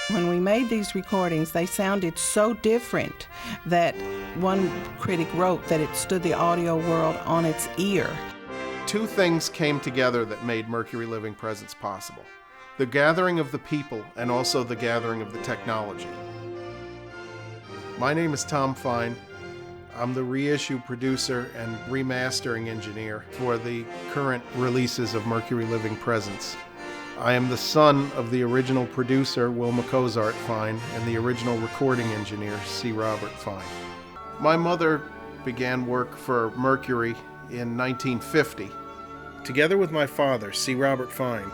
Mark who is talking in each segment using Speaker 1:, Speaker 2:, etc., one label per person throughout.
Speaker 1: When we made these recordings, they sounded so different that one critic wrote that it stood the audio world on its ear.
Speaker 2: Two things came together that made Mercury Living Presence possible: the gathering of the people and also the gathering of the technology. My name is Tom Fine. I'm the reissue producer and remastering engineer for the current releases of Mercury Living Presence. I am the son of the original producer, Wilma Cozart Fine, and the original recording engineer, C. Robert Fine. My mother began work for Mercury in 1950. Together with my father, C. Robert Fine,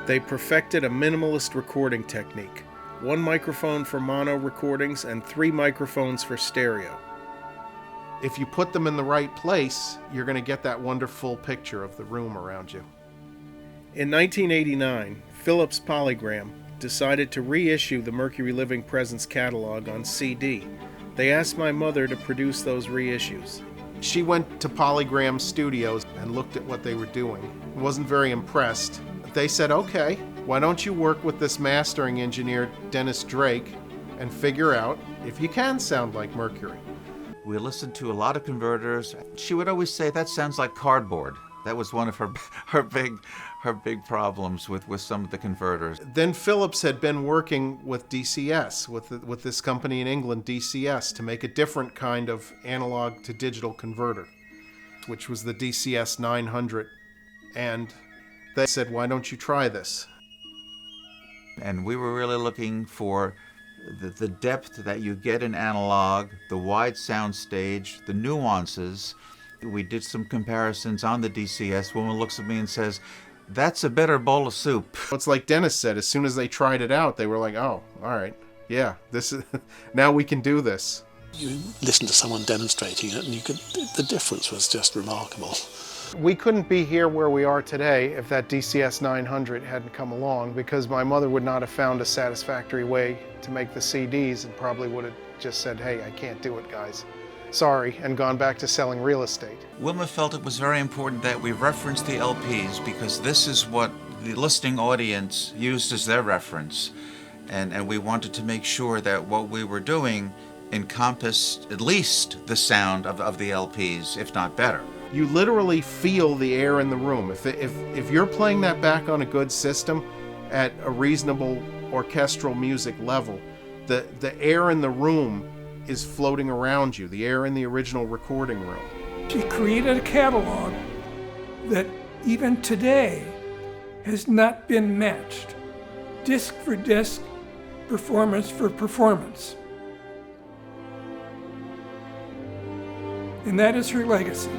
Speaker 2: they perfected a minimalist recording technique: one microphone for mono recordings and 3 microphones for stereo. If you put them in the right place, you're going to get that wonderful picture of the room around you. In 1989, Philips Polygram decided to reissue the Mercury Living Presence catalog on CD. They asked my mother to produce those reissues. She went to Polygram Studios and looked at what they were doing. Wasn't very impressed. They said, okay, why don't you work with this mastering engineer, Dennis Drake, and figure out if you can sound like Mercury.
Speaker 3: We listened to a lot of converters. She would always say, that sounds like cardboard. That was one of her big problems with some of the converters.
Speaker 2: Then Philips had been working with dCS, with this company in England, dCS, to make a different kind of analog to digital converter, which was the dCS 900. And they said, why don't you try this?
Speaker 3: And we were really looking for the depth that you get in analog, the wide sound stage, the nuances. We did some comparisons on the dCS. Woman looks at me and says, that's a better bowl of soup.
Speaker 2: It's like Dennis said, as soon as they tried it out, they were like, oh, all right, yeah, this is now we can do this.
Speaker 4: You listen to someone demonstrating it and the difference was just remarkable.
Speaker 2: We couldn't be here where we are today if that dCS 900 hadn't come along, because my mother would not have found a satisfactory way to make the CDs and probably would have just said, hey, I can't do it, guys. Sorry, and gone back to selling real estate.
Speaker 3: Wilma felt it was very important that we reference the LPs because this is what the listening audience used as their reference. And we wanted to make sure that what we were doing encompassed at least the sound of the LPs, if not better.
Speaker 2: You literally feel the air in the room. If you're playing that back on a good system at a reasonable orchestral music level, the air in the room is floating around you, the air in the original recording room.
Speaker 5: She created a catalog that even today has not been matched, disc for disc, performance for performance. And that is her legacy.